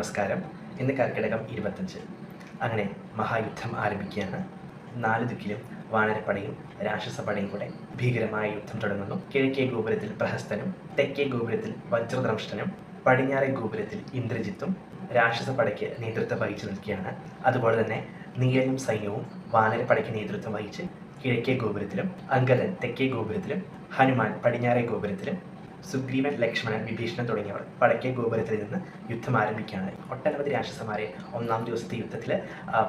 നമസ്കാരം. ഇന്ന് കർക്കിടകം 25. അങ്ങനെ മഹായുദ്ധം ആരംഭിക്കുകയാണ്. 4 ദിക്കിലും വാനരപ്പടയും രാക്ഷസപ്പടയും കൂടെ ഭീകരമായ യുദ്ധം തുടങ്ങുന്നു. കിഴക്കേ ഗോപുരത്തിൽ പ്രഹസ്തനും തെക്കേ ഗോപുരത്തിൽ വജ്രദ്രംഷ്ടനും പടിഞ്ഞാറേ ഗോപുരത്തിൽ ഇന്ദ്രജിത്തും രാക്ഷസപ്പടയ്ക്ക് നേതൃത്വം വഹിച്ചു നിൽക്കുകയാണ്. അതുപോലെ തന്നെ നീലനും സൈന്യവും വാനരപ്പടയ്ക്ക് നേതൃത്വം വഹിച്ച് കിഴക്കേ ഗോപുരത്തിലും അംഗദൻ തെക്കേ ഗോപുരത്തിലും ഹനുമാൻ പടിഞ്ഞാറേ ഗോപുരത്തിലും സുഗ്രീവൻ, ലക്ഷ്മണൻ, വിഭീഷണൻ തുടങ്ങിയവർ വടക്കേ ഗോപുരത്തിൽ നിന്ന് യുദ്ധം ആരംഭിക്കുകയാണ്. ഒട്ടനവധി രാക്ഷസന്മാരെ ഒന്നാം ദിവസത്തെ യുദ്ധത്തിൽ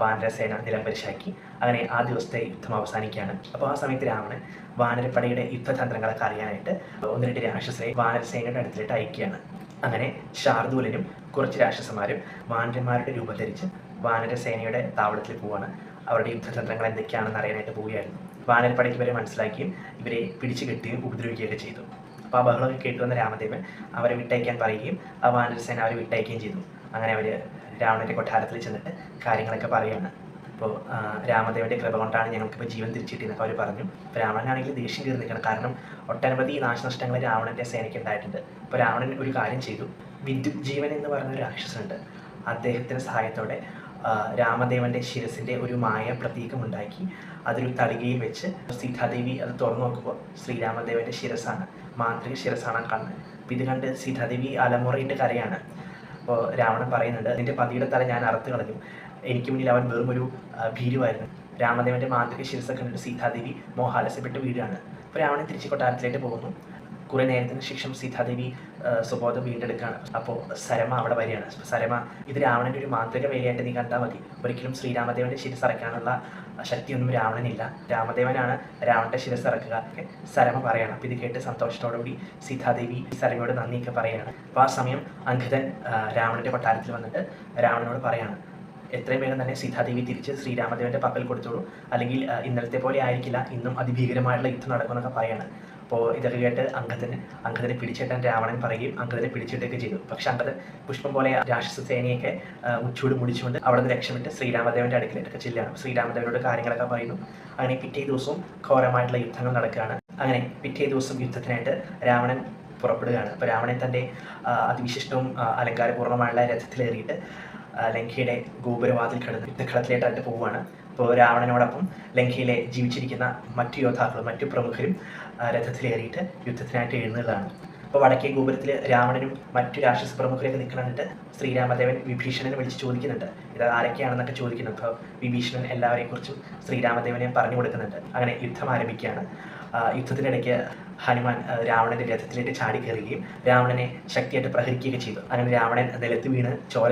വാനരസേന നിലംപരിശാക്കി. അങ്ങനെ ആ ദിവസത്തെ യുദ്ധം അവസാനിക്കുകയാണ്. അപ്പോൾ ആ സമയത്ത് രാവണൻ വാനരപ്പടയുടെ യുദ്ധതന്ത്രങ്ങളൊക്കെ അറിയാനായിട്ട് 1-2 രാക്ഷസരെ വാനരസേനയുടെ അടുത്തിലിട്ട് അയക്കുകയാണ്. അങ്ങനെ ശാർദൂലനും കുറച്ച് രാക്ഷസന്മാരും വാനരന്മാരുടെ രൂപം ധരിച്ച് വാനരസേനയുടെ താവളത്തിൽ പോവാണ്. അവരുടെ യുദ്ധതന്ത്രങ്ങൾ എന്തൊക്കെയാണെന്ന് അറിയാനായിട്ട് പോവുകയായിരുന്നു. വാനരപ്പടയ്ക്ക് ഇവരെ മനസ്സിലാക്കിയും ഇവരെ പിടിച്ചു കെട്ടുകയും ഉപദ്രവിക്കുകയൊക്കെ ചെയ്തു. അപ്പോൾ ആ ബഹളമൊക്കെ കേട്ടുവന്ന രാമദേവൻ അവരെ വിട്ടയക്കാൻ പറയുകയും ആ വാനരസേന അവരെ വിട്ടയക്കുകയും ചെയ്തു. അങ്ങനെ അവർ രാവണൻ്റെ കൊട്ടാരത്തിൽ ചെന്നിട്ട് കാര്യങ്ങളൊക്കെ പറയുകയാണ്. അപ്പോൾ രാമദേവൻ്റെ കൃപ കൊണ്ടാണ് ഞങ്ങൾക്കിപ്പോൾ ജീവൻ തിരിച്ചിട്ടിരുന്നത് അവർ പറഞ്ഞു. അപ്പോൾ രാവണനാണെങ്കിൽ ദേഷ്യം കയറി നിൽക്കണം. കാരണം ഒട്ടനവധി നാശനഷ്ടങ്ങൾ രാവണൻ്റെ സേനയ്ക്ക് ഉണ്ടായിട്ടുണ്ട്. അപ്പോൾ രാവണൻ ഒരു കാര്യം ചെയ്തു. വിദ്യുത് ജീവൻ എന്ന് പറയുന്ന ഒരു രാക്ഷസനുണ്ട്. അദ്ദേഹത്തിൻ്റെ സഹായത്തോടെ രാമദേവൻ്റെ ശിരസിൻ്റെ ഒരു മായ പ്രതീകമുണ്ടാക്കി അതൊരു തളികയിൽ വെച്ച് സീതാദേവി അത് തുറന്നു നോക്കുമ്പോൾ ശ്രീരാമദേവൻ്റെ ശിരസാണ്, മാന്ത്രിക ശിരസാണ് കാണുന്നത്. അപ്പോൾ ഇത് കണ്ട് സീതാദേവി അലമുറയിട്ട് കരയാണ്. അപ്പോൾ രാവണൻ പറയുന്നുണ്ട്, നിൻ്റെ പതിയുടെ തല ഞാൻ അറുത്ത് കളഞ്ഞു. എനിക്ക് മുന്നിൽ അവൻ വെറും ഒരു ഭീരുവായിരുന്നു. രാമദേവൻ്റെ മാന്ത്രിക ശിരസ കണ്ടിട്ട് സീതാദേവി മോഹാലസ്യപ്പെട്ട് വീഴാണ്. അപ്പോൾ രാവണൻ തിരിച്ച് കൊട്ടാരത്തിലേക്ക് പോകുന്നു. കുറേ നേരത്തിന് ശേഷം സീതാദേവി സുബോധം വീണ്ടെടുക്കുകയാണ്. അപ്പോൾ സരമ അവിടെ വരികയാണ്. സരമ, ഇത് രാവണൻ്റെ ഒരു മാന്ത്രിക വേലയായിട്ട് നീ കണ്ടാൽ മതി. ഒരിക്കലും ശ്രീരാമദേവൻ്റെ ശിരസ് ഇറക്കാനുള്ള ശക്തിയൊന്നും രാവണനില്ല. രാമദേവനാണ് രാവണൻ്റെ ശിരസ് ഇറക്കുക ഒക്കെ സരമ പറയണം. അപ്പോൾ ഇത് കേട്ട് സന്തോഷത്തോടുകൂടി സീതാദേവി സരമയോട് നന്ദിയൊക്കെ പറയുകയാണ്. അപ്പോൾ ആ സമയം അംഗദൻ രാവണൻ്റെ കൊട്ടാരത്തിൽ വന്നിട്ട് രാവണനോട് പറയാണ്, എത്രയും വേഗം തന്നെ സീതാദേവി തിരിച്ച് ശ്രീരാമദേവൻ്റെ പക്കൽ കൊടുത്തോളൂ, അല്ലെങ്കിൽ ഇന്നലത്തെ പോലെ ആയിരിക്കില്ല, ഇന്നും അതിഭീകരമായിട്ടുള്ള യുദ്ധം നടക്കുമെന്നൊക്കെ പറയാണ്. അപ്പോൾ ഇതൊക്കെ കേട്ട് അംഗദനെ പിടിച്ചിട്ടാൻ രാവണൻ പറയുകയും അംഗദനെ പിടിച്ചിട്ടൊക്കെ ചെയ്തു. പക്ഷെ അംഗദൻ പുഷ്പം പോലെ രാക്ഷസ സേനയൊക്കെ മുച്ചൂട് മുടിച്ചുകൊണ്ട് അവിടെ നിന്ന് രക്ഷപ്പെട്ട് ശ്രീരാമദേവൻ്റെ അടുക്കലേക്കൊക്കെ ചെല്ലുകയാണ്. ശ്രീരാമദേവനോട് കാര്യങ്ങളൊക്കെ പറയുന്നു. അങ്ങനെ പിറ്റേ ദിവസവും ഘോരമായിട്ടുള്ള യുദ്ധങ്ങൾ നടക്കുകയാണ്. അങ്ങനെ പിറ്റേ ദിവസം യുദ്ധത്തിനായിട്ട് രാവണൻ പുറപ്പെടുകയാണ്. അപ്പോൾ രാവണൻ തൻ്റെ അതിവിശിഷ്ടവും അലങ്കാരപൂർണ്ണമായുള്ള രഥത്തിലേറിയിട്ട് ലങ്കയുടെ ഗോപുരവാതിൽ കടന്ന് യുദ്ധക്കളത്തിലേട്ടായിട്ട് പോവുകയാണ്. അപ്പോൾ രാവണനോടൊപ്പം ലങ്കയിലെ ജീവിച്ചിരിക്കുന്ന മറ്റു യോദ്ധാക്കളും മറ്റു പ്രമുഖരും രഥത്തിലേറിയിട്ട് യുദ്ധത്തിനായിട്ട് എഴുന്നള്ളതാണ്. അപ്പോൾ വടക്കേ ഗോപുരത്തിൽ രാവണനും മറ്റു രാക്ഷസ പ്രമുഖരൊക്കെ നിൽക്കണമെന്നിട്ട് ശ്രീരാമദേവൻ വിഭീഷണനെ വിളിച്ച് ചോദിക്കുന്നുണ്ട്, ഇത് ആരൊക്കെയാണെന്നൊക്കെ ചോദിക്കുന്നുണ്ട്. അപ്പോൾ വിഭീഷണൻ എല്ലാവരെക്കുറിച്ചും ശ്രീരാമദേവനെ പറഞ്ഞു കൊടുക്കുന്നുണ്ട്. അങ്ങനെ യുദ്ധം ആരംഭിക്കുകയാണ്. യുദ്ധത്തിനിടയ്ക്ക് ഹനുമാൻ രാവണൻ്റെ രഥത്തിലേക്ക് ചാടി കയറുകയും രാവണനെ ശക്തിയായിട്ട് പ്രഹരിക്കുകയൊക്കെ ചെയ്തു. അങ്ങനെ രാവണൻ നിലത്ത് വീണ് ചോര